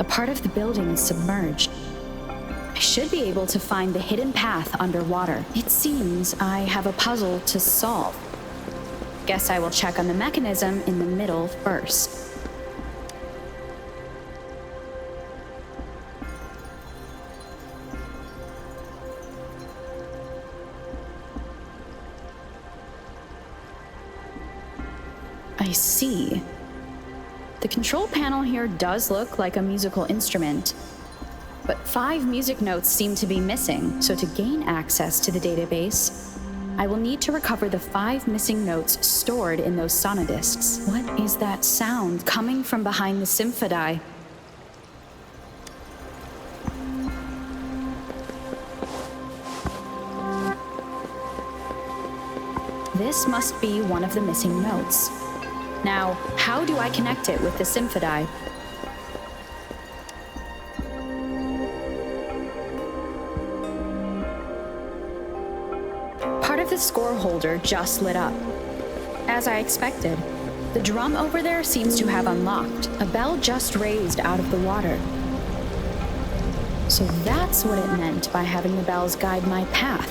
A part of the building is submerged. I should be able to find the hidden path underwater. It seems I have a puzzle to solve. Guess I will check on the mechanism in the middle first. I see. The control panel here does look like a musical instrument, but 5 music notes seem to be missing, so to gain access to the database, I will need to recover the 5 missing notes stored in those sonodiscs. What is that sound coming from behind the symphony? This must be one of the missing notes. Now, how do I connect it with the symphony? Part of the score holder just lit up. As I expected, the drum over there seems to have unlocked. A bell just raised out of the water. So that's what it meant by having the bells guide my path.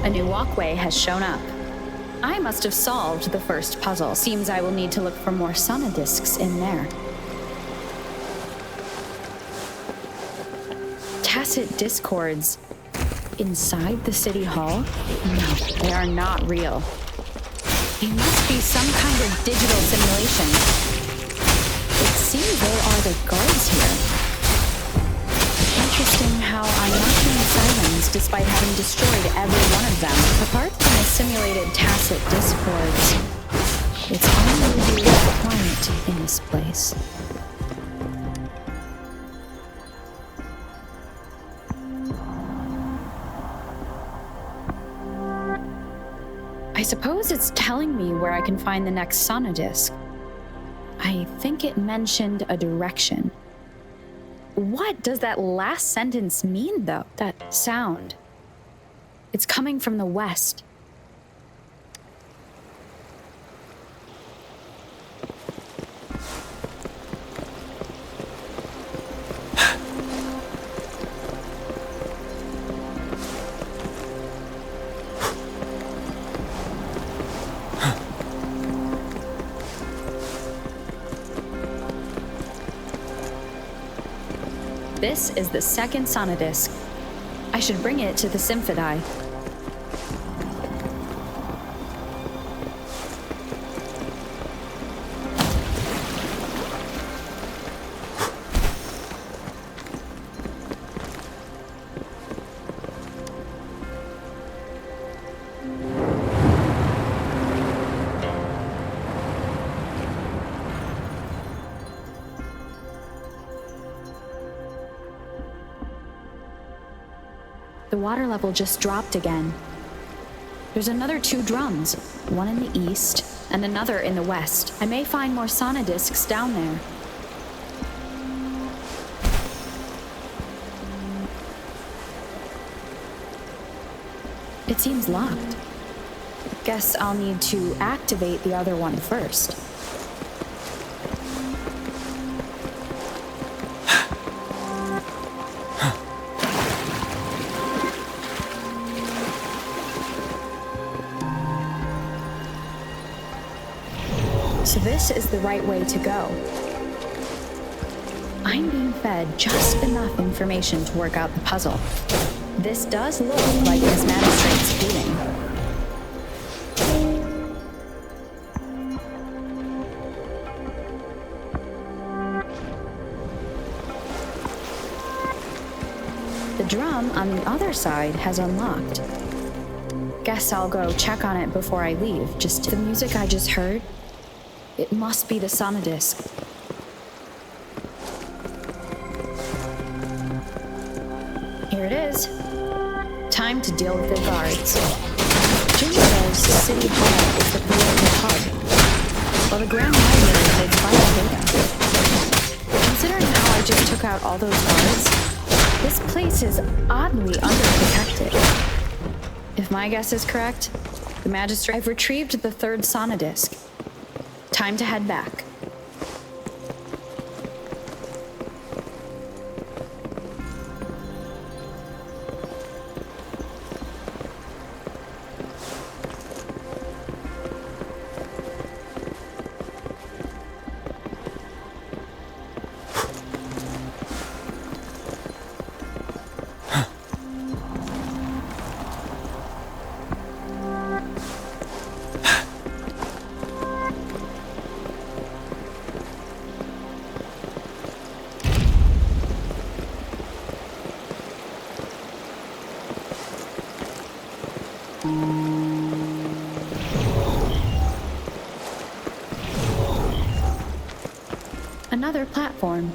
A new walkway has shown up. I must have solved the first puzzle. Seems I will need to look for more sonodiscs in there. Tacit discords inside the city hall? No, they are not real. They must be some kind of digital simulation. It seems they are the guards here. Interesting how I'm not hearing sirens despite having destroyed every one of them. Apart from the simulated tacit discords, it's only quiet in this place. I suppose it's telling me where I can find the next sonodisc. I think it mentioned a direction. What does that last sentence mean, though? That sound. It's coming from the west. This is the second sonodisc. I should bring it to the symphony. The water level just dropped again. There's another 2 drums, one in the east and another in the west. I may find more sonodiscs down there. It seems locked. Guess I'll need to activate the other one first. So this is the right way to go. I'm being fed just enough information to work out the puzzle. This does look like Miss Magistrate's feeling. The drum on the other side has unlocked. Guess I'll go check on it before I leave. Just the music I just heard. It must be the sonodisc. Here it is. Time to deal with the guards. Jim says City Hall is the political hub. while the ground measures its vital data. Considering how I just took out all those guards, this place is oddly underprotected. If my guess is correct, the Magistrate... I've retrieved the third sonodisc. Time to head back. Another platform.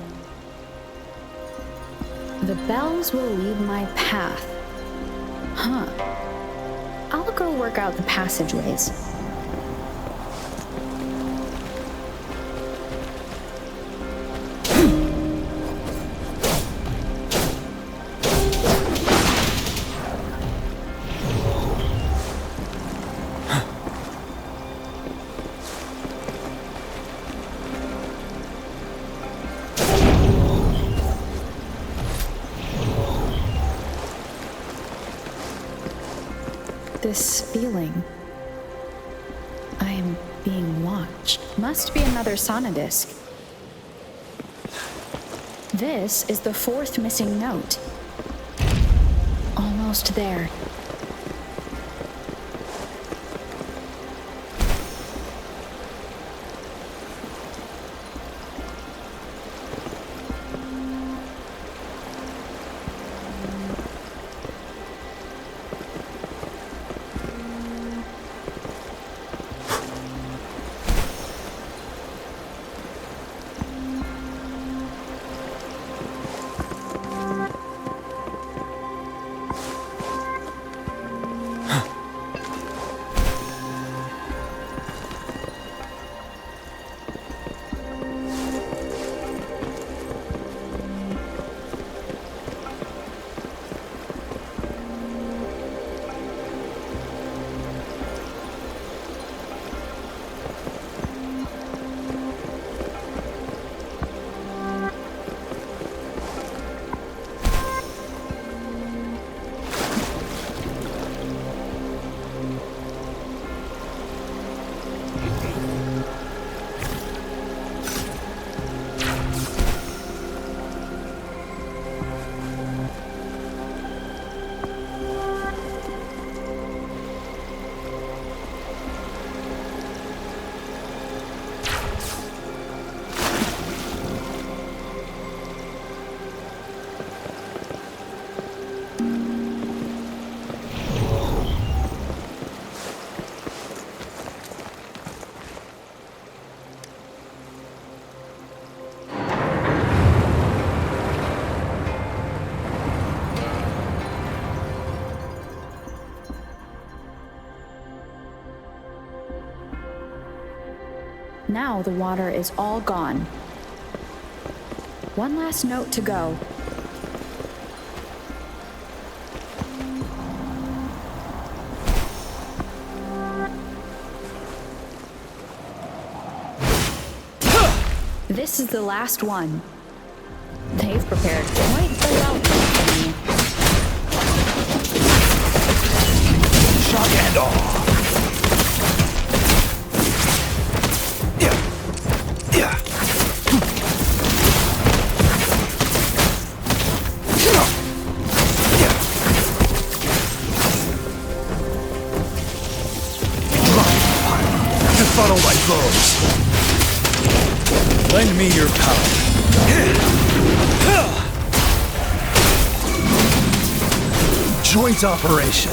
The bells will lead my path. Huh. I'll go work out the passageways. This feeling. I am being watched. Must be another sonodisc. This is the fourth missing note. Almost there. Now the water is all gone. One last note to go. This is the last one. They've prepared quite the welcome for me. Shock and awe. Funnel my blows. Lend me your power. Joint operation.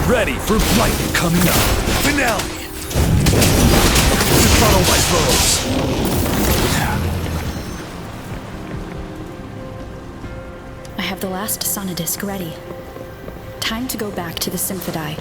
Ready for lightning coming up. Finale. Funnel my blows. I have the last sonodisc ready. Time to go back to the Symphodi.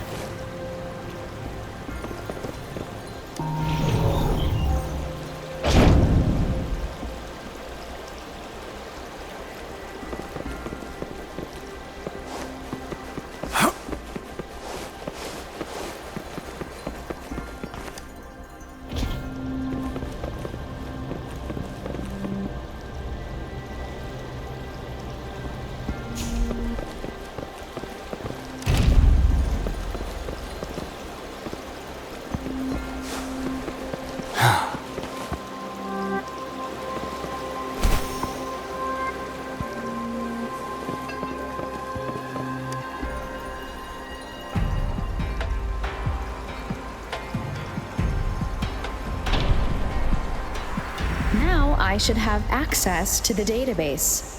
Now I should have access to the database.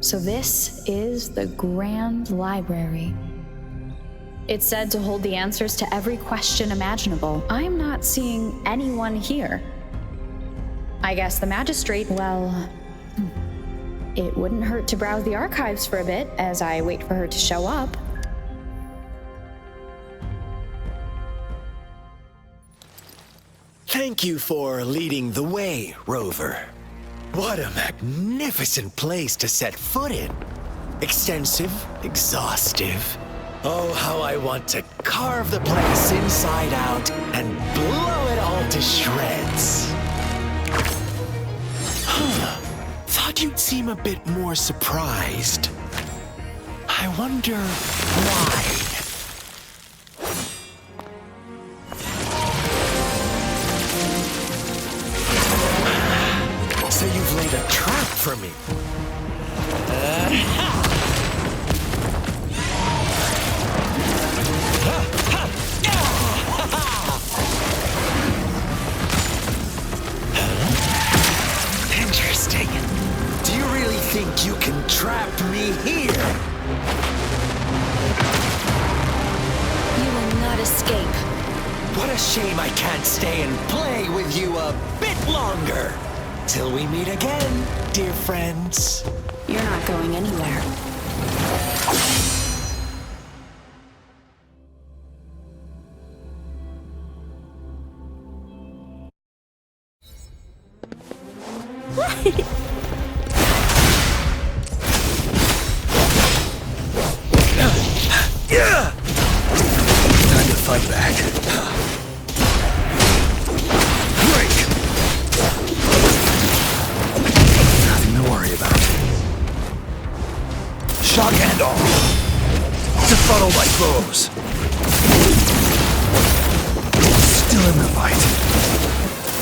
So this is the Grand Library. It's said to hold the answers to every question imaginable. I'm not seeing anyone here. I guess the magistrate, well, it wouldn't hurt to browse the archives for a bit as I wait for her to show up. Thank you for leading the way, Rover. What a magnificent place to set foot in. Extensive, exhaustive. Oh, how I want to carve the place inside out and blow it all to shreds. Thought you'd seem a bit more surprised. I wonder why. So you've laid a trap for me. Interesting. Do you really think you can trap me here? You will not escape. What a shame I can't stay and play with you a bit longer. Till we meet again, dear friends. You're not going anywhere. Time to fight back. Break! Nothing to worry about. Shock and all. Befuddle my foes. Still in the fight.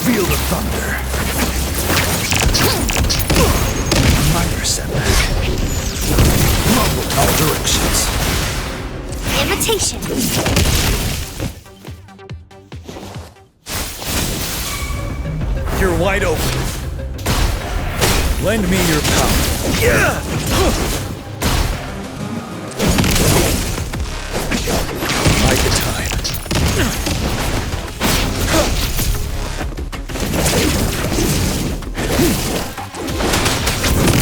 Feel the thunder. Minor setback. Rumble in all directions. Invitation. You're wide open. Lend me your power. Yeah! Bide the time.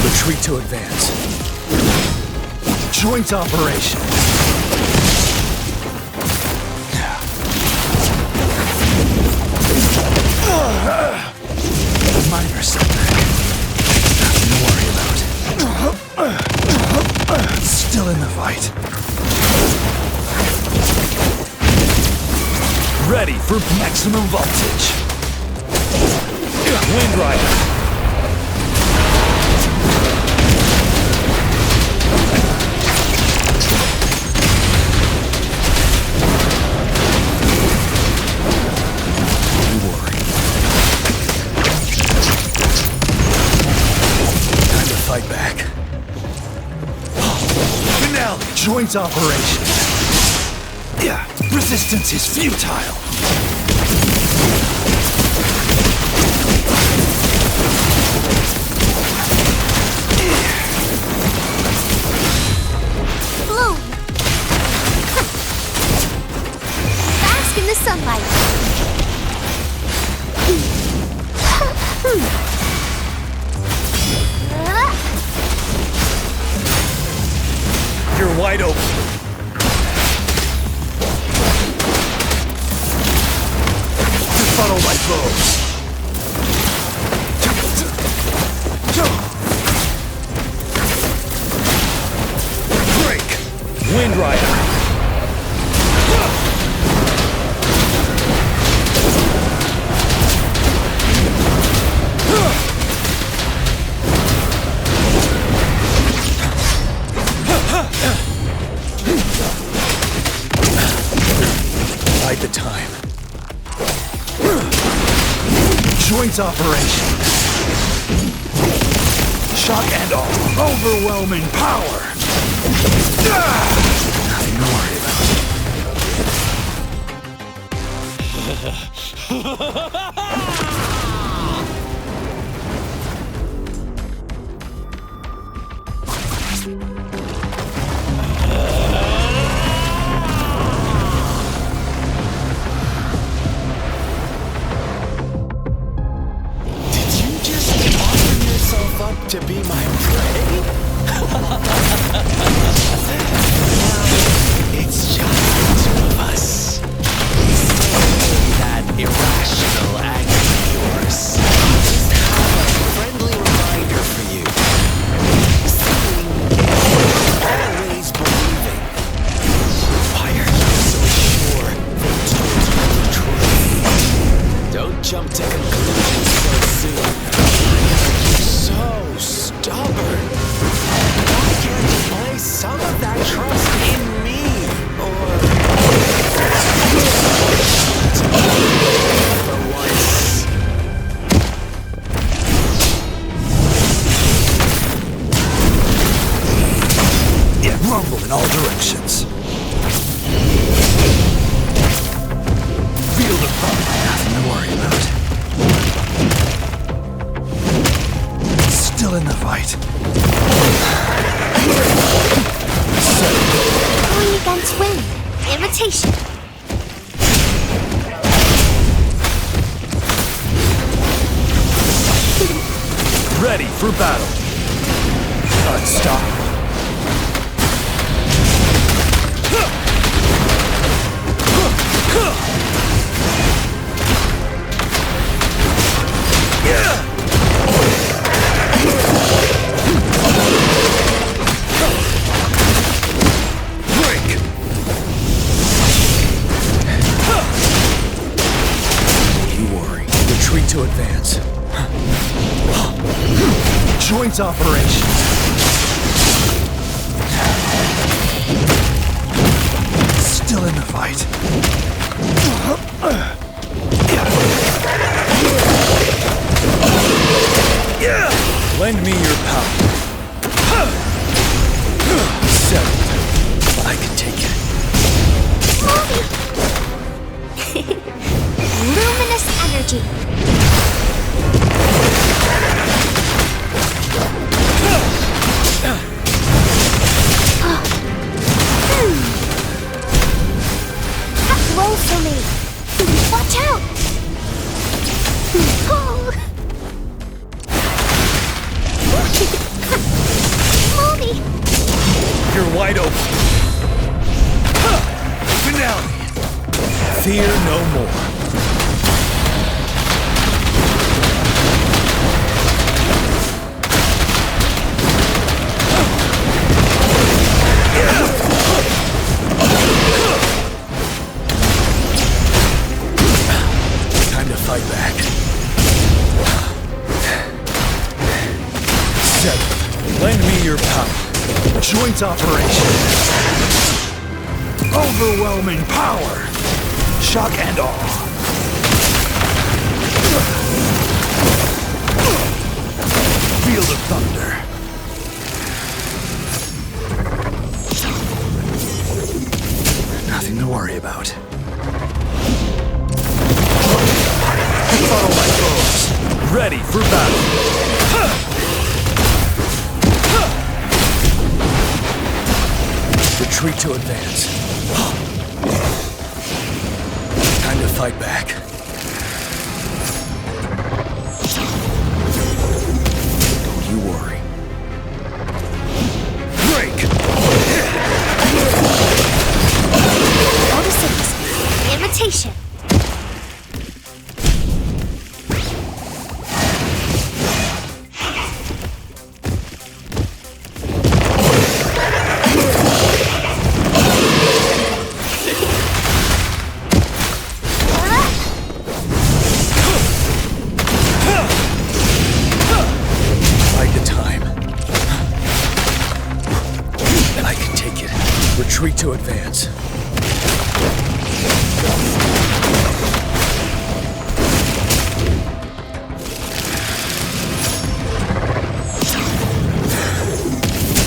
Retreat to advance. Joint operation. Minor setback. Nothing to worry about. Still in the fight. Ready for maximum voltage. Wind Rider. Fight back. Finale! Joint operation. Yeah, resistance is futile. Bloom. Bask in the sunlight. You're wide open. Befuddle my foes. Break. Wind Rider. Bide the time. Joint operation. Shock and awe. Overwhelming power. Nothing to worry Did you just offer yourself up to be my prey? It's just the two of us. Stay that irrational anger of yours. Just have a friendly reminder for you. Seeing is always believing. Why are you so sure they told you the truth? Don't jump to conclusions so soon. You're so stubborn. Why can't you place some of that trust in me? Or for once. Yeah, rumble in all directions. Field of thunder, nothing to worry about. Still in the fight. Going against wind. Imitation. Ready for battle. Unstoppable. Break. You worry. Retreat to advance. Joint operation. Still in the fight. Lend me your power. Settled. I can take it. Luminous energy. That blows for me. Watch out. Oh. Moldy. You're wide open. Finale. Fear no more. Time to fight back. Settled. Lend me your power. Joint operation. Overwhelming power. Shock and awe. Field of thunder. Retreat to advance. Time to fight back. Don't you worry. Break! Photosynthesis. Imitation. Retreat to advance.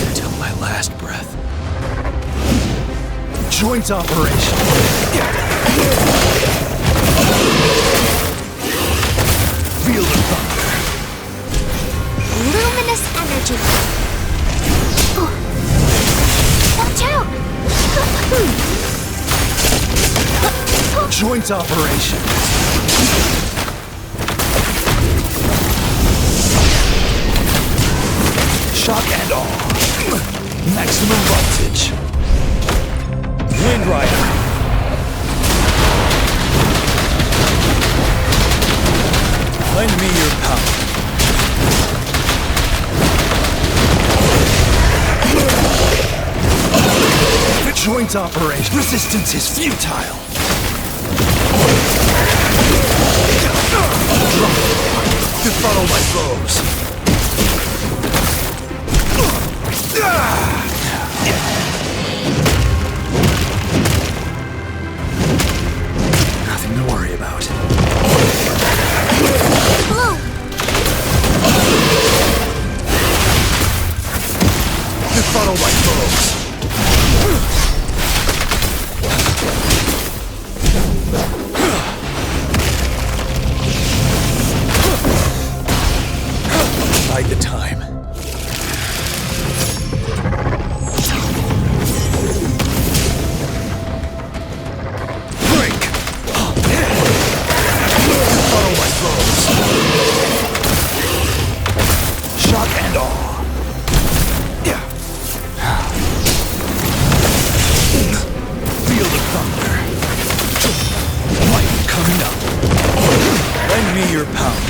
Until my last breath. Joint operation. Field of thunder. Luminous energy. Watch out! Joint operation. Shock and awe. Maximum voltage. Wind Rider. Lend me your power. Joint operation. Resistance is futile. Drop. Befuddle my foes. Nothing to worry about. Blue. Befuddle my foes. Bide the time. Break! Follow my foes. Shock and awe. Field of thunder. Light coming up. Lend me your power.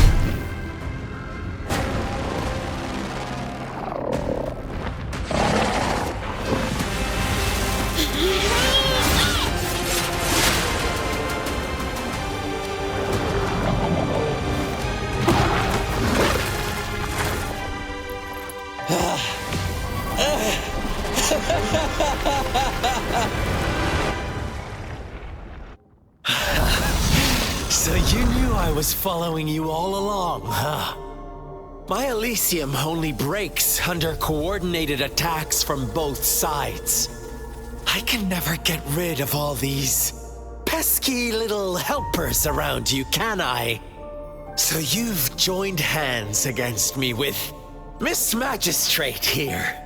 So you knew I was following you all along, huh? My Elysium only breaks under coordinated attacks from both sides. I can never get rid of all these pesky little helpers around you, can I? So you've joined hands against me with Miss Magistrate here.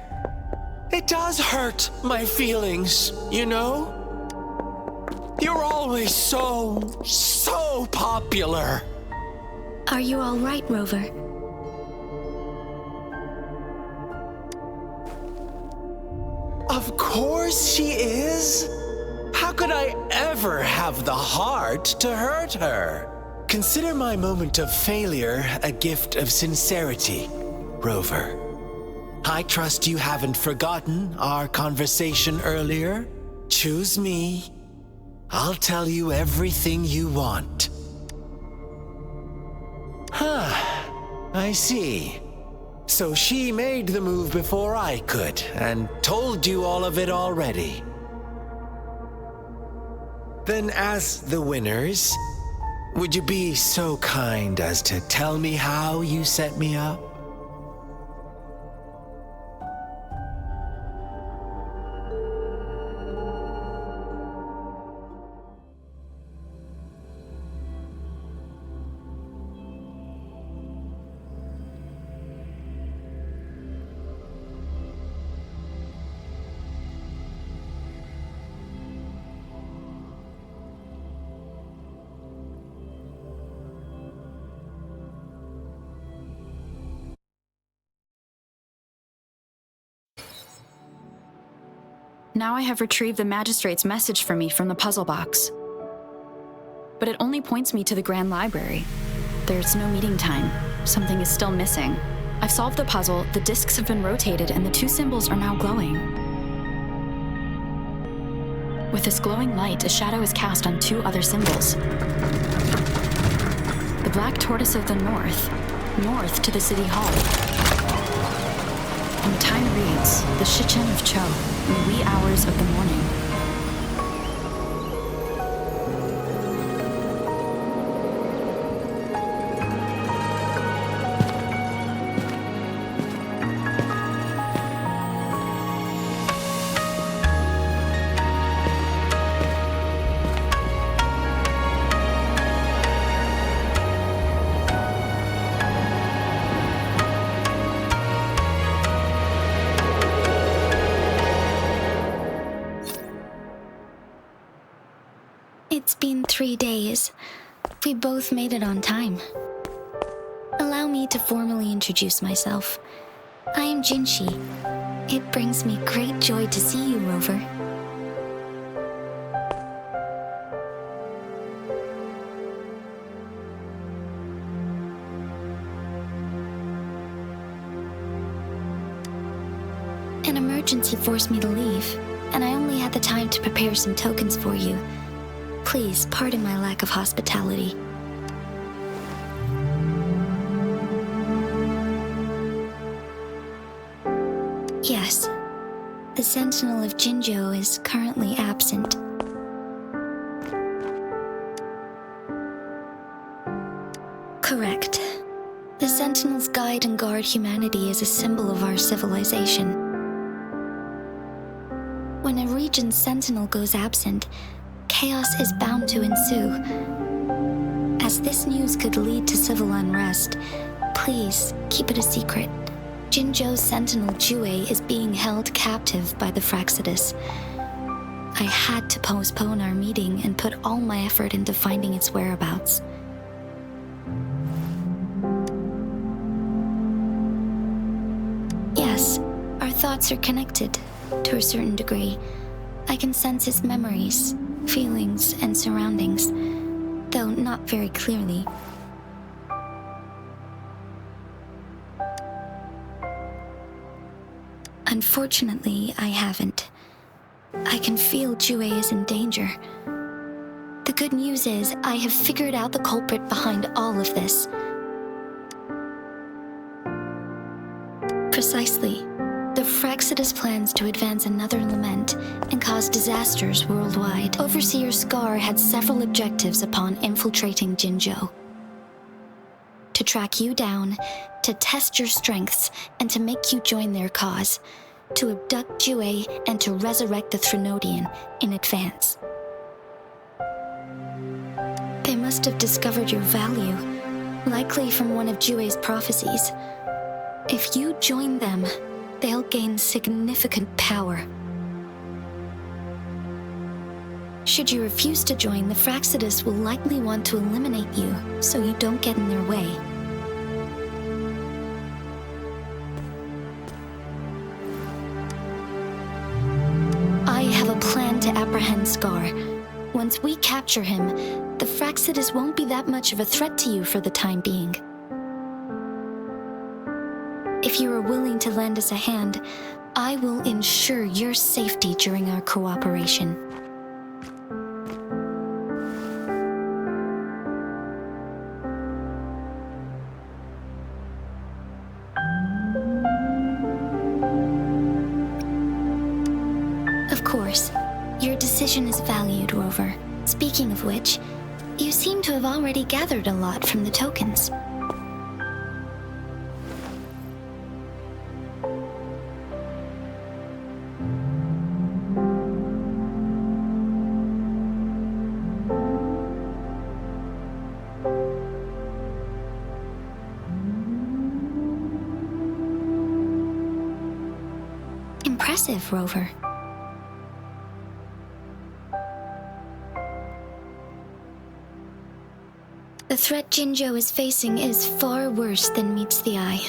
It does hurt my feelings, you know? You're always so popular. Are you all right, Rover? Of course she is. How could I ever have the heart to hurt her? Consider my moment of failure a gift of sincerity, Rover. I trust you haven't forgotten our conversation earlier. Choose me. I'll tell you everything you want. Huh. I see. So she made the move before I could, and told you all of it already. Then as the winners, would you be so kind as to tell me how you set me up? Now I have retrieved the magistrate's message for me from the puzzle box. But it only points me to the Grand Library. There's no meeting time. Something is still missing. I've solved the puzzle, the discs have been rotated, and the two symbols are now glowing. With this glowing light, a shadow is cast on two other symbols. The black tortoise of the north to the city hall. And the time reads, the Shichen of Cho, in the wee hours of the morning. It's been 3 days. We both made it on time. Allow me to formally introduce myself. I am Jinshi. It brings me great joy to see you, Rover. An emergency forced me to leave, and I only had the time to prepare some tokens for you. Please pardon my lack of hospitality. Yes, the Sentinel of Jinzhou is currently absent. Correct. The Sentinels guide and guard humanity as a symbol of our civilization. When a region's Sentinel goes absent, chaos is bound to ensue. As this news could lead to civil unrest, please keep it a secret. Jinzhou's Sentinel Jue is being held captive by the Fraxidus. I had to postpone our meeting and put all my effort into finding its whereabouts. Yes, our thoughts are connected, to a certain degree. I can sense his memories, feelings, and surroundings, though not very clearly. Unfortunately, I haven't. I can feel Jue is in danger. The good news is, I have figured out the culprit behind all of this. Precisely. The Fraxidus plans to advance another lament and cause disasters worldwide. Overseer Scar had several objectives upon infiltrating Jinzhou. To track you down, to test your strengths, and to make you join their cause. To abduct Jue and to resurrect the Threnodian in advance. They must have discovered your value, likely from one of Jue's prophecies. If you join them, they'll gain significant power. Should you refuse to join, the Fraxidus will likely want to eliminate you, so you don't get in their way. I have a plan to apprehend Scar. Once we capture him, the Fraxidus won't be that much of a threat to you for the time being. If you are willing to lend us a hand, I will ensure your safety during our cooperation. Of course, your decision is valued, Rover. Speaking of which, you seem to have already gathered a lot from the tokens. Impressive, Rover. The threat Jinzhou is facing is far worse than meets the eye.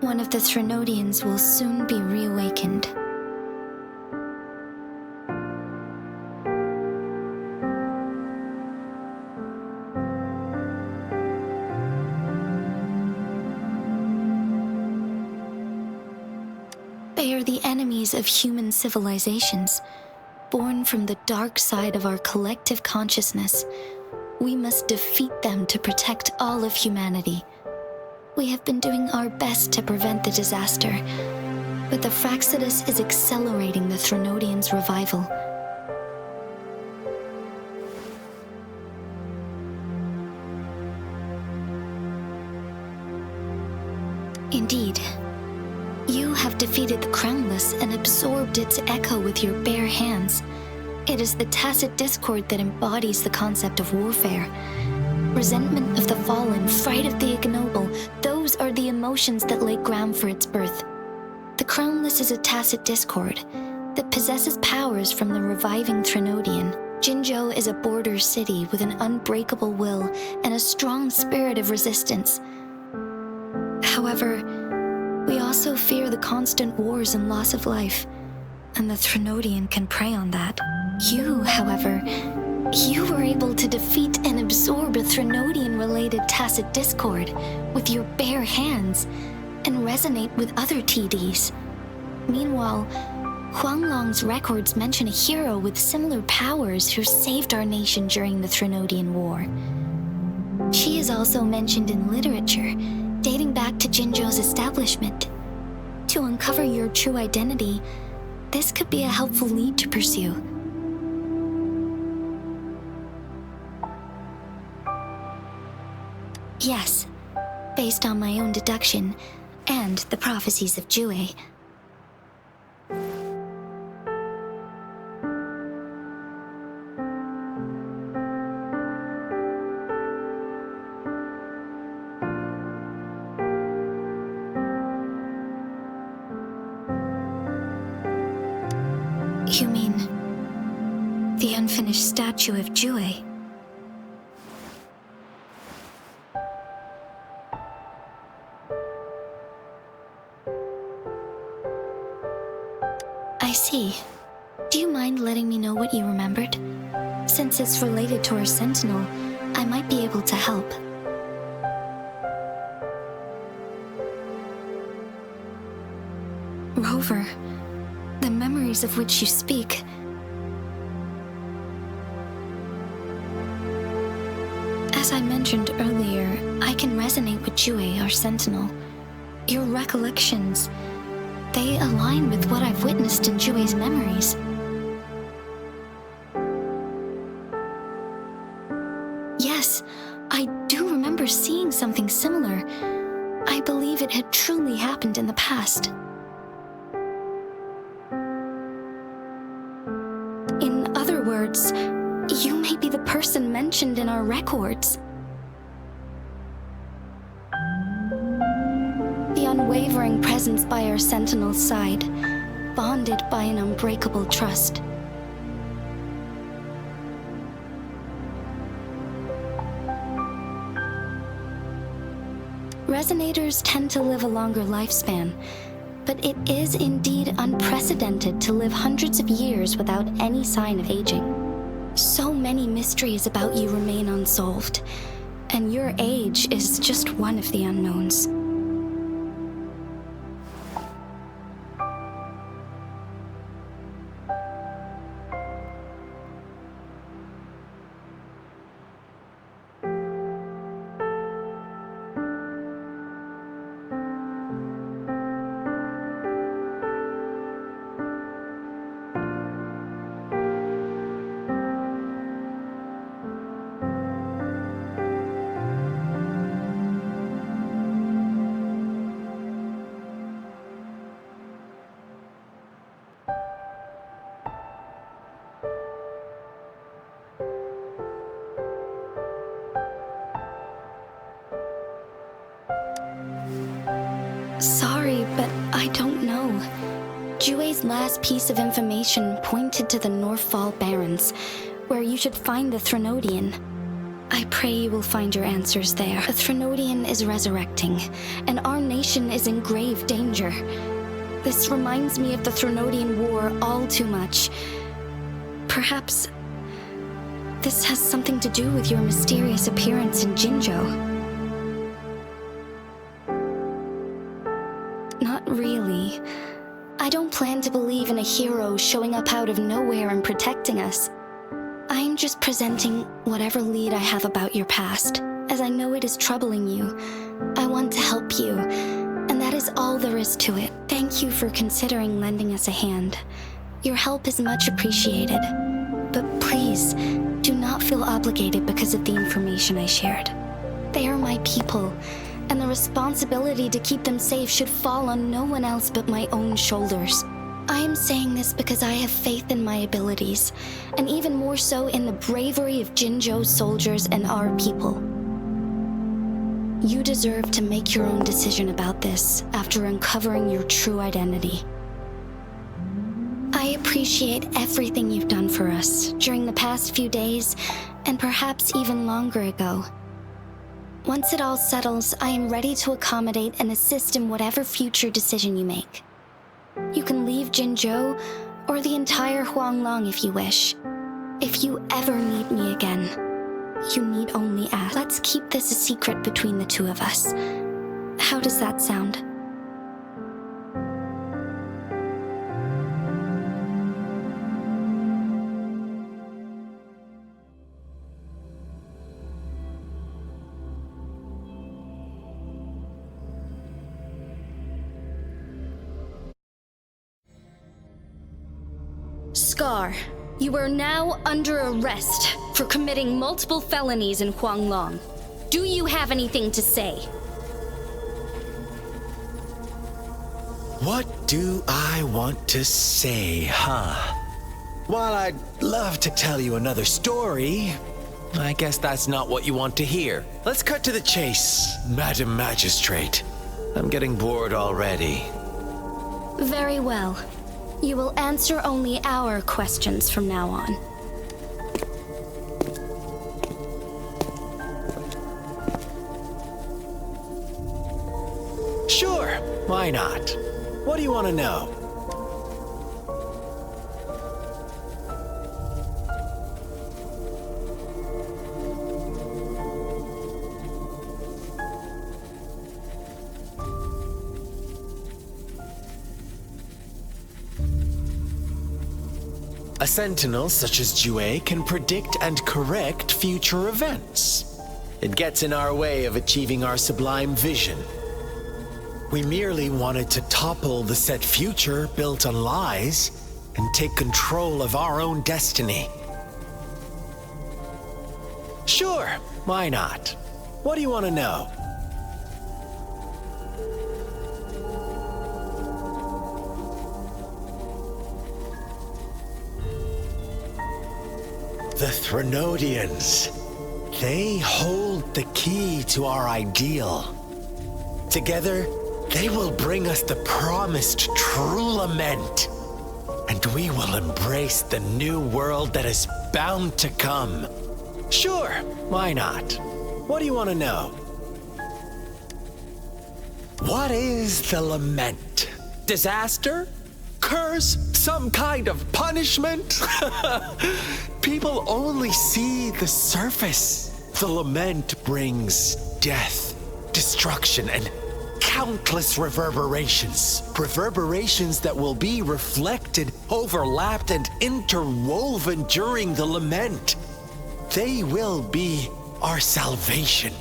One of the Threnodians will soon be reawakened. They are the enemies of human civilizations, born from the dark side of our collective consciousness. We must defeat them to protect all of humanity. We have been doing our best to prevent the disaster, but the Fraxidus is accelerating the Threnodians' revival. Indeed, you have defeated the Crownless and absorbed its echo with your bare hands. It is the tacit discord that embodies the concept of warfare. Resentment of the fallen, fright of the ignoble, those are the emotions that lay ground for its birth. The Crownless is a tacit discord that possesses powers from the reviving Threnodian. Jinzhou is a border city with an unbreakable will and a strong spirit of resistance. However, we also fear the constant wars and loss of life, and the Threnodian can prey on that. You, however, you were able to defeat and absorb a Threnodian-related tacit discord with your bare hands and resonate with other TDs. Meanwhile, Huanglong's records mention a hero with similar powers who saved our nation during the Threnodian War. She is also mentioned in literature, dating back to Jinzhou's establishment. To uncover your true identity, this could be a helpful lead to pursue. Yes, based on my own deduction and the prophecies of Jue. You mean the unfinished statue of Jue? I see. Do you mind letting me know what you remembered? Since it's related to our sentinel, I might be able to help. Rover, the memories of which you speak. As I mentioned earlier, I can resonate with Jue, our sentinel. Your recollections, they align with what I've witnessed in Jue's memories. Yes, I do remember seeing something similar. I believe it had truly happened in the past. In other words, you may be the person mentioned in our records. The unwavering presence by our sentinel's side, bonded by an unbreakable trust. Resonators tend to live a longer lifespan, but it is indeed unprecedented to live hundreds of years without any sign of aging. So many mysteries about you remain unsolved, and your age is just one of the unknowns. Sorry, but I don't know. Jue's last piece of information pointed to the Northfall Barrens, where you should find the Threnodian. I pray you will find your answers there. The Threnodian is resurrecting, and our nation is in grave danger. This reminds me of the Threnodian War all too much. Perhaps this has something to do with your mysterious appearance in Jinzhou. Not really. I don't plan to believe in a hero showing up out of nowhere and protecting us. I'm just presenting whatever lead I have about your past, as I know it is troubling you. I want to help you, and that is all there is to it. Thank you for considering lending us a hand. Your help is much appreciated, but please, do not feel obligated because of the information I shared. They are my people, and the responsibility to keep them safe should fall on no one else but my own shoulders. I am saying this because I have faith in my abilities, and even more so in the bravery of Jinzhou's soldiers and our people. You deserve to make your own decision about this after uncovering your true identity. I appreciate everything you've done for us during the past few days, and perhaps even longer ago. Once it all settles, I am ready to accommodate and assist in whatever future decision you make. You can leave Jinzhou or the entire Huanglong if you wish. If you ever need me again, you need only ask. Let's keep this a secret between the two of us. How does that sound? Scar, you are now under arrest for committing multiple felonies in Huanglong. Do you have anything to say? What do I want to say, huh? While I'd love to tell you another story, I guess that's not what you want to hear. Let's cut to the chase, Madam Magistrate. I'm getting bored already. Very well. You will answer only our questions from now on. Sure, why not? What do you want to know? A sentinel such as Jue can predict and correct future events. It gets in our way of achieving our sublime vision. We merely wanted to topple the set future built on lies and take control of our own destiny. Sure, why not? What do you want to know? The Threnodians. They hold the key to our ideal. Together, they will bring us the promised true lament. And we will embrace the new world that is bound to come. Sure, why not? What do you want to know? What is the lament? Disaster? Curse? Some kind of punishment? People only see the surface. The lament brings death, destruction, and countless reverberations. Reverberations that will be reflected, overlapped, and interwoven during the lament. They will be our salvation.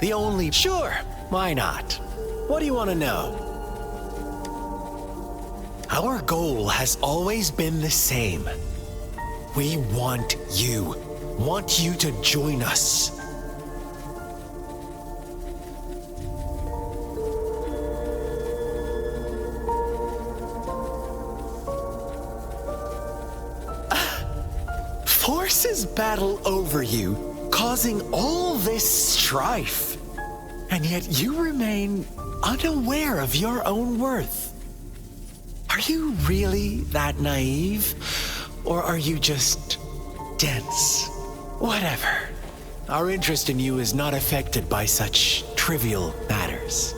The only... Sure, why not? What do you want to know? Our goal has always been the same. We want you to join us. Forces battle over you, causing all this strife. And yet you remain unaware of your own worth. Are you really that naive? Or are you just dense? Whatever. Our interest in you is not affected by such trivial matters.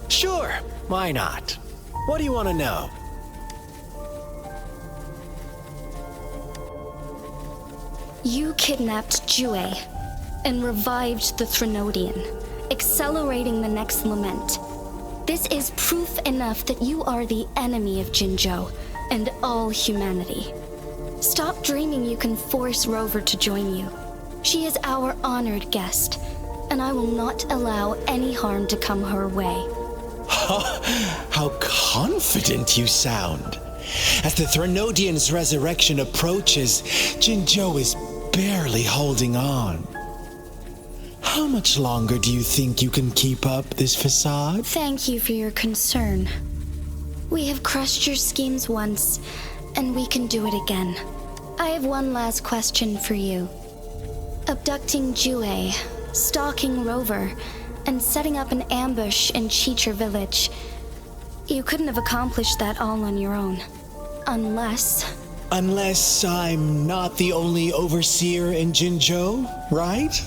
Sure, why not? What do you want to know? You kidnapped Jue and revived the Threnodian, accelerating the next lament. This is proof enough that you are the enemy of Jinzhou and all humanity. Stop dreaming you can force Rover to join you. She is our honored guest, and I will not allow any harm to come her way. How confident you sound. As the Threnodian's resurrection approaches, Jinzhou is barely holding on. How much longer do you think you can keep up this facade? Thank you for your concern. We have crushed your schemes once, and we can do it again. I have one last question for you. Abducting Jue, stalking Rover, and setting up an ambush in Cheecher Village. You couldn't have accomplished that all on your own. Unless I'm not the only overseer in Jinzhou, right?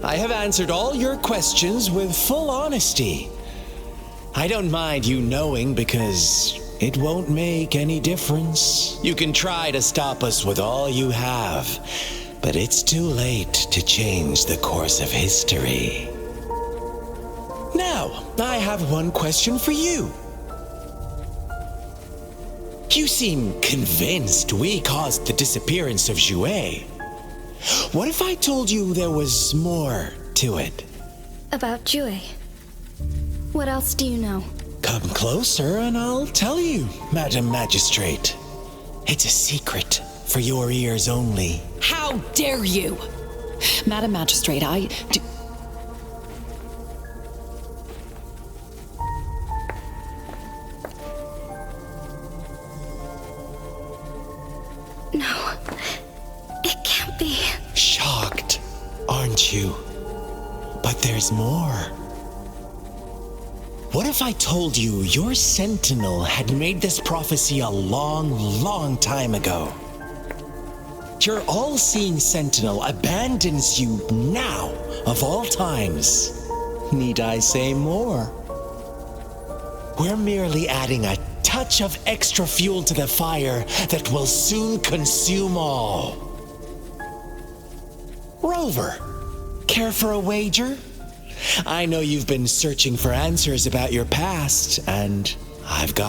I have answered all your questions with full honesty. I don't mind you knowing because it won't make any difference. You can try to stop us with all you have, but it's too late to change the course of history. Now, I have one question for you. You seem convinced we caused the disappearance of Jue. What if I told you there was more to it? about Jue. What else do you know? Come closer and I'll tell you, Madam Magistrate. It's a secret for your ears only. How dare you! Madam Magistrate, I do... No, it can't be. Shocked, aren't you? But there's more. What if I told you your sentinel had made this prophecy a long, long time ago? Your all-seeing sentinel abandons you now, of all times. Need I say more? We're merely adding a touch of extra fuel to the fire that will soon consume all. Rover, care for a wager? I know you've been searching for answers about your past, and I've got